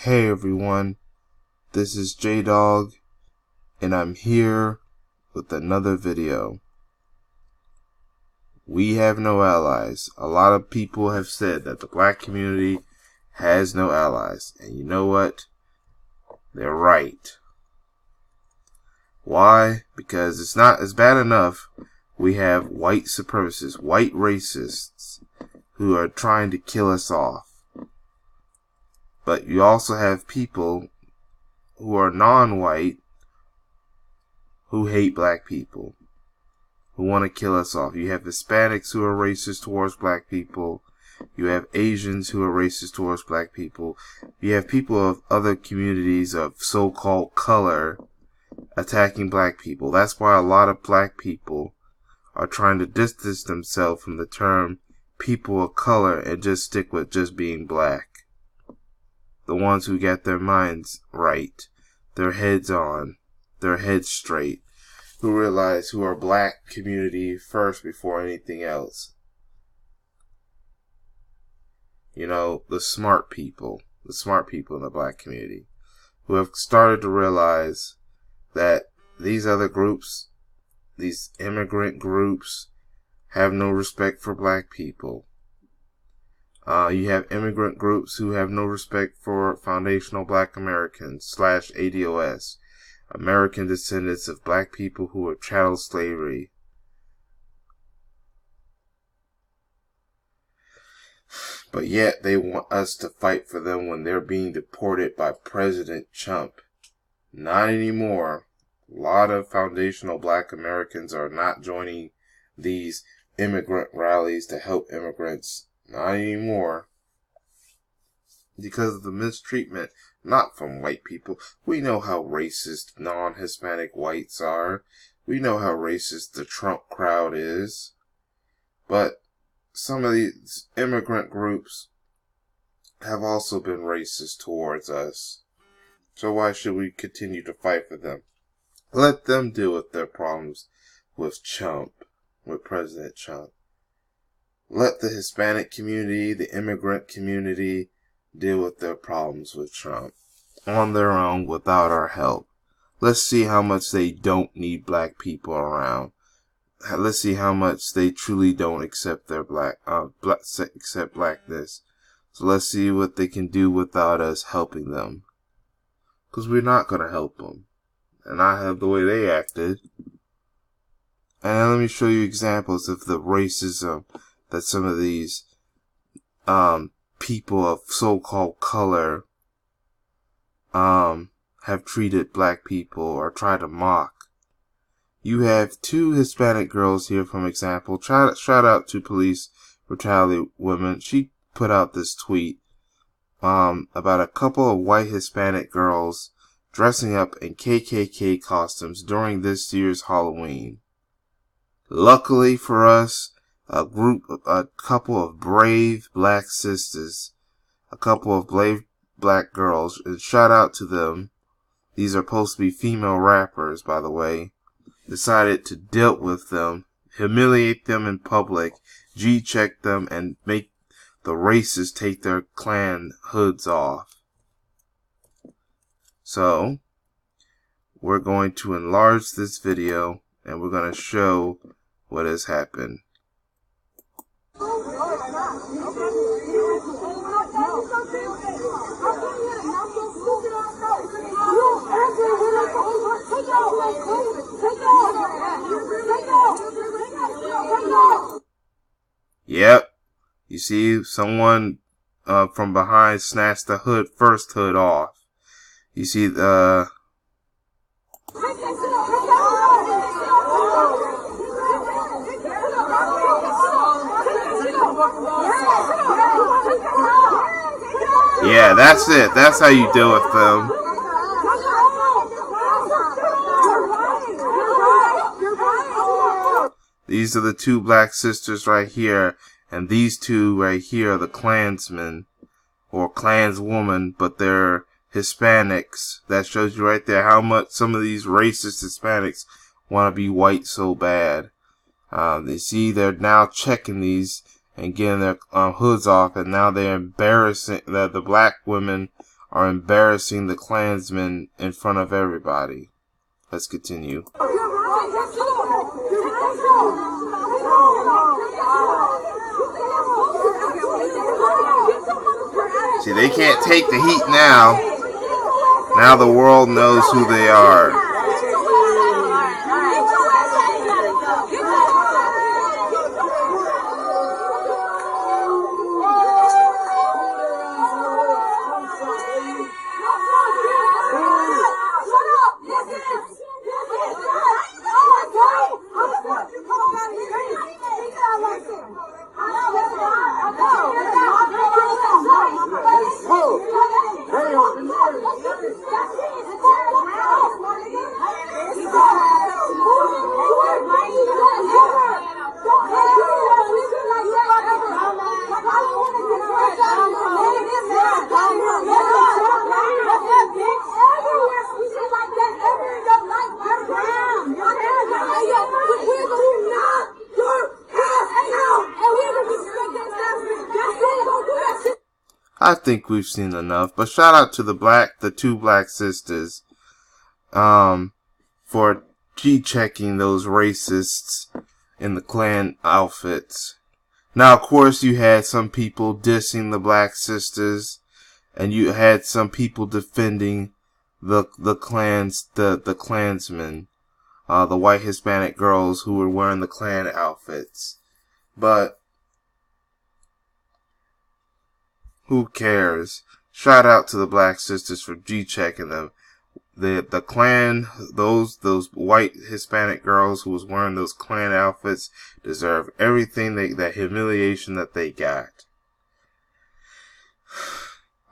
Hey everyone, this is J-Dog, and I'm here with another video. We have no allies. A lot of people have said that the black community has no allies, and you know what? They're right. Why? Because it's bad enough we have white supremacists, white racists, who are trying to kill us off. But you also have people who are non-white who hate black people, who want to kill us off. You have Hispanics who are racist towards black people. You have Asians who are racist towards black people. You have people of other communities of so-called color attacking black people. That's why a lot of black people are trying to distance themselves from the term people of color and just stick with just being black. The ones who got their minds right, their heads on, their heads straight, who realize who are black community first before anything else. You know, the smart people in the black community, who have started to realize that these other groups, these immigrant groups, have no respect for black people. You have immigrant groups who have no respect for foundational black Americans / ADOS, American descendants of black people who were chattel slavery. But yet they want us to fight for them when they're being deported by President Trump. Not anymore. A lot of foundational black Americans are not joining these immigrant rallies to help immigrants. Not anymore. Because of the mistreatment, not from white people. We know how racist non-Hispanic whites are. We know how racist the Trump crowd is. But some of these immigrant groups have also been racist towards us. So why should we continue to fight for them? Let them deal with their problems with Trump, with President Trump. Let the Hispanic community, the immigrant community, deal with their problems with Trump on their own without our help. Let's see how much they don't need black people around. Let's see how much they truly don't accept their accept blackness. So let's see what they can do without us helping them. Because we're not going to help them. And I have the way they acted. And let me show you examples of the racism that some of these people of so-called color have treated black people or tried to mock. You have 2 Hispanic girls here, from example. Shout out to Police Brutality Women. She put out this tweet about a couple of white Hispanic girls dressing up in KKK costumes during this year's Halloween. Luckily for us, a couple of brave black sisters, a couple of brave black girls, and shout out to them. These are supposed to be female rappers, by the way. Decided to deal with them, humiliate them in public, G-check them, and make the racists take their Klan hoods off. So, we're going to enlarge this video, and we're going to show what has happened. Yep, you see someone from behind snatched the first hood off. You see the yeah, that's it. That's how you deal with them. These are the 2 black sisters right here, and these 2 right here are the Klansmen or Klanswoman, but they're Hispanics. That shows you right there how much some of these racist Hispanics want to be white so bad. They see they're now checking these and getting their hoods off, and now they're embarrassing. The black women are embarrassing the Klansmen in front of everybody. Let's continue. See, they can't take the heat now. Now the world knows who they are. I think we've seen enough, but shout out to the two black sisters, for G-checking those racists in the Klan outfits. Now, of course, you had some people dissing the black sisters, and you had some people defending the Klansmen, the white Hispanic girls who were wearing the Klan outfits. But who cares? Shout out to the black sisters for G-checking them. The Klan, those white Hispanic girls who was wearing those Klan outfits deserve everything that humiliation that they got.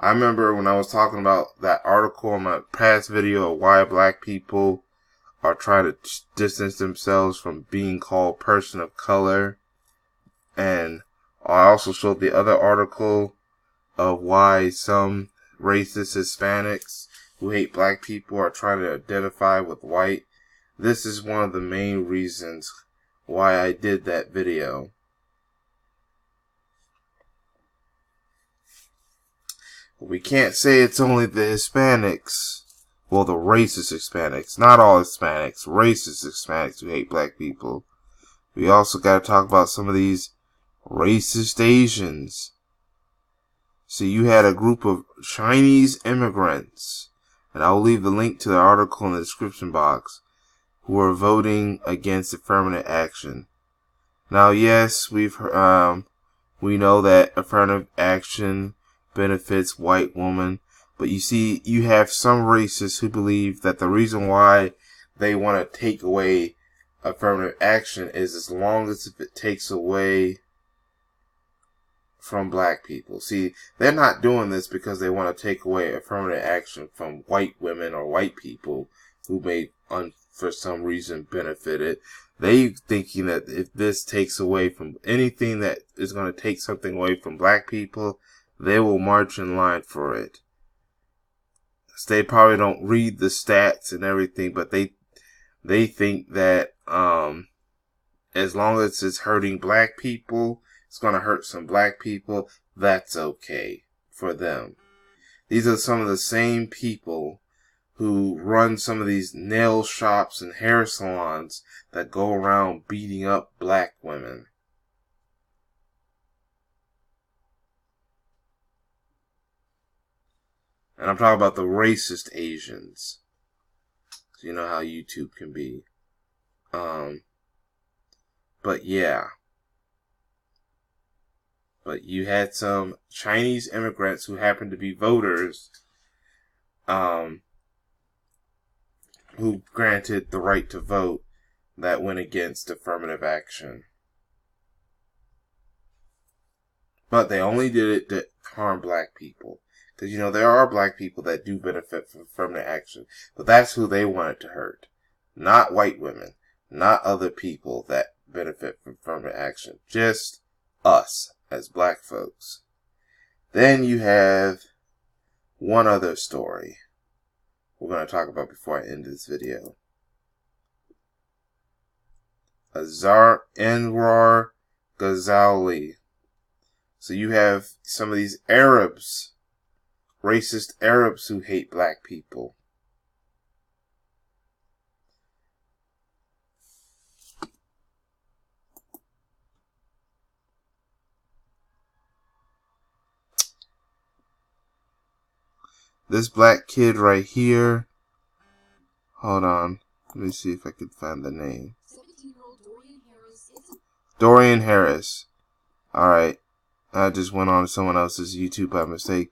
I remember when I was talking about that article in my past video of why black people are trying to distance themselves from being called person of color. And I also showed the other article of why some racist Hispanics who hate black people are trying to identify with white. This is one of the main reasons why I did that video. We can't say it's only the Hispanics, well, the racist Hispanics, not all Hispanics, racist Hispanics who hate black people. We also got to talk about some of these racist Asians. See, you had a group of Chinese immigrants, and I'll leave the link to the article in the description box, who are voting against affirmative action. Now, yes, we know that affirmative action benefits white women, but you see, you have some racists who believe that the reason why they want to take away affirmative action is as long as if it takes away from black people. See, they're not doing this because they want to take away affirmative action from white women or white people who may, for some reason, benefit it. They thinking that if this takes away from anything that is going to take something away from black people, they will march in line for it. So they probably don't read the stats and everything, but they think that as long as it's hurting black people, it's going to hurt some black people, that's okay for them. These are some of the same people who run some of these nail shops and hair salons that go around beating up black women. And I'm talking about the racist Asians. You know how YouTube can be. But yeah. But you had some Chinese immigrants who happened to be voters, who granted the right to vote that went against affirmative action. But they only did it to harm black people. Because, you know, there are black people that do benefit from affirmative action. But that's who they wanted to hurt. Not white women. Not other people that benefit from affirmative action. Just us as black folks. Then you have one other story we're going to talk about before I end this video. Anwar Ghazali. So you have some of these Arabs racist Arabs who hate black people. This black kid right here. Hold on. Let me see if I can find the name. 17-year-old Dorian Harris. Dorian Harris. Alright. I just went on someone else's YouTube by mistake.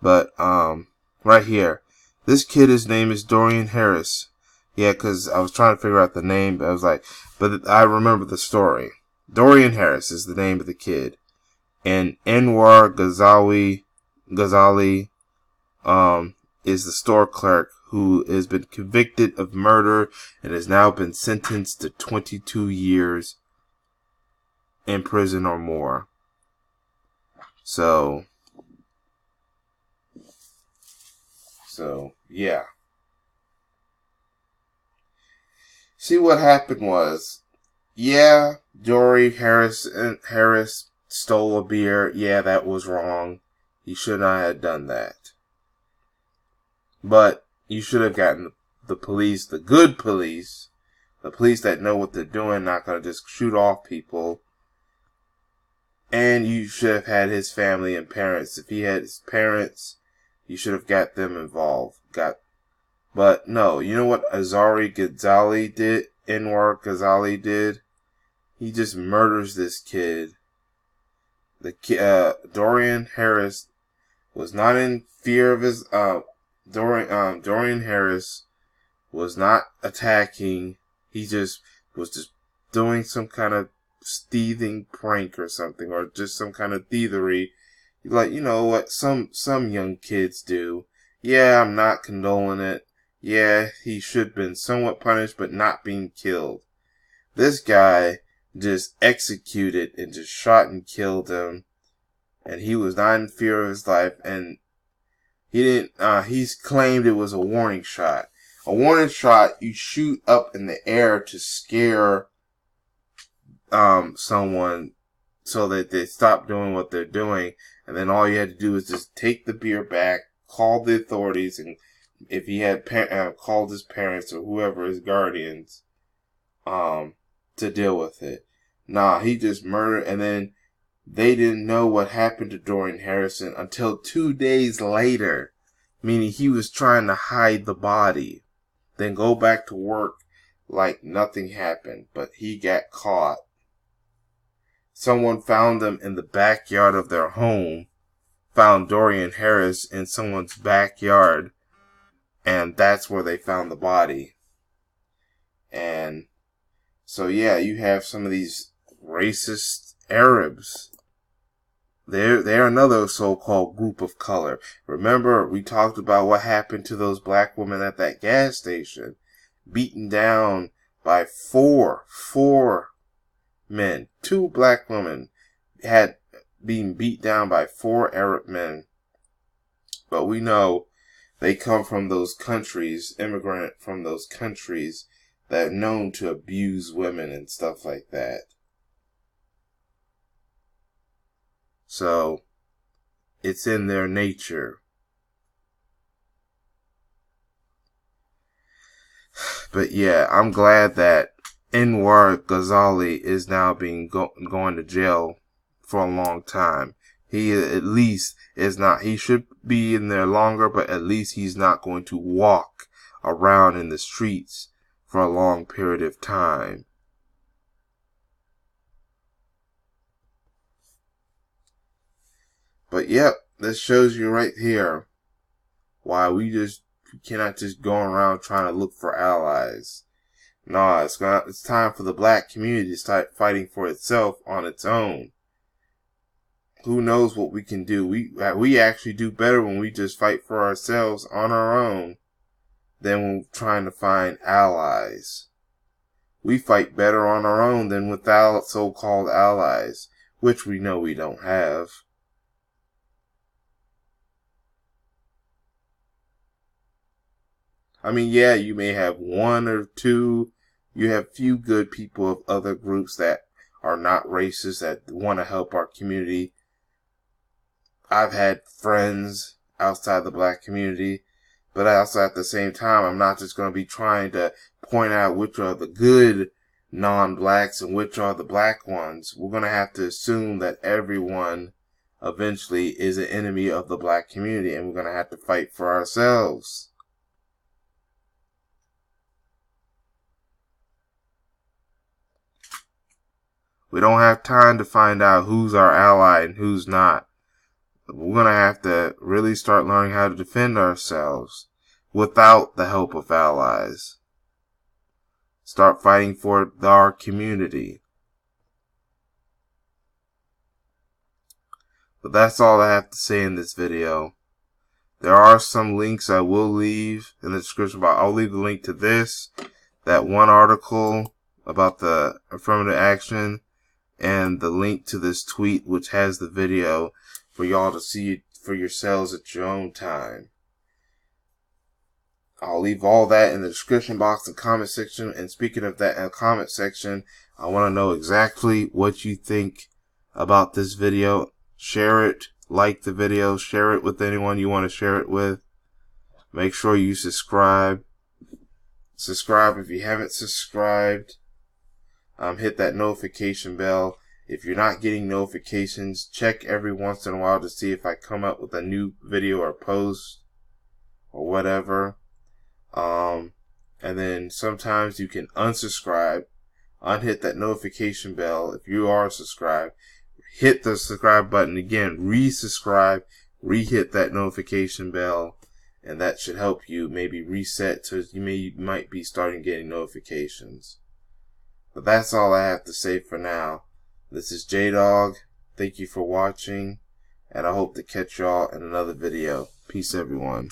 But, right here. This kid, his name is Dorian Harris. Yeah, because I was trying to figure out the name, but I was like, but I remember the story. Dorian Harris is the name of the kid. And Anwar Ghazali, is the store clerk who has been convicted of murder and has now been sentenced to 22 years in prison or more. So yeah. See, what happened was, yeah, Dorian Harris stole a beer. Yeah, that was wrong. He should not have done that. But you should have gotten the police, the good police, the police that know what they're doing, not going to just shoot off people. And you should have had his family and parents. If he had his parents, you should have got them involved. But no, you know what Anwar Ghazali did? He just murders this kid. Dorian Harris was not in fear of his, Dorian Harris was not attacking. He just was just doing some kind of thieving prank or something, or just some kind of thievery. Like, you know what some young kids do. Yeah, I'm not condoning it. Yeah, he should have been somewhat punished, but not being killed. This guy just executed and just shot and killed him. And he was not in fear of his life. And he didn't, he's claimed it was a warning shot. A warning shot, you shoot up in the air to scare, someone so that they stop doing what they're doing. And then all you had to do is just take the beer back, call the authorities, and if he had called his parents or whoever, his guardians, to deal with it. Nah, he just murdered, and then they didn't know what happened to Dorian Harrison until 2 days later, meaning he was trying to hide the body, then go back to work like nothing happened, but he got caught. Someone found him in the backyard of their home, found Dorian Harris in someone's backyard, and that's where they found the body. And so yeah, you have some of these racist Arabs. They're another so-called group of color. Remember, we talked about what happened to those black women at that gas station, beaten down by four men. 2 black women had been beat down by 4 Arab men. But we know they come from those countries, immigrant from those countries that are known to abuse women and stuff like that. So, it's in their nature. But yeah, I'm glad that Anwar Ghazali is now being going to jail for a long time. He at least is not, he should be in there longer, but at least he's not going to walk around in the streets for a long period of time. But yep, this shows you right here why we cannot just go around trying to look for allies. No, it's time for the black community to start fighting for itself on its own. Who knows what we can do? We actually do better when we just fight for ourselves on our own than when trying to find allies. We fight better on our own than without so-called allies, which we know we don't have. I mean, yeah, you may have 1 or 2. You have few good people of other groups that are not racist, that want to help our community. I've had friends outside the black community. But also at the same time, I'm not just going to be trying to point out which are the good non-blacks and which are the black ones. We're going to have to assume that everyone eventually is an enemy of the black community, and we're going to have to fight for ourselves. We don't have time to find out who's our ally and who's not. We're going to have to really start learning how to defend ourselves without the help of allies. Start fighting for our community. But that's all I have to say in this video. There are some links I will leave in the description box. I'll leave the link to this, that one article about the affirmative action, and the link to this tweet which has the video for y'all to see for yourselves at your own time. I'll leave all that in the description box and comment section. And speaking of that in the comment section, I want to know exactly what you think about this video. Share it, like the video, share it with anyone you want to share it with. Make sure you subscribe. Subscribe if you haven't subscribed. Hit that notification bell. If you're not getting notifications, check every once in a while to see if I come up with a new video or post or whatever. And then sometimes you can unsubscribe, unhit that notification bell if you are subscribed. Hit the subscribe button again, resubscribe, re-hit that notification bell, and that should help you maybe reset so you might be starting getting notifications. But that's all I have to say for now. This is J-Dog. Thank you for watching, and I hope to catch y'all in another video. Peace, everyone.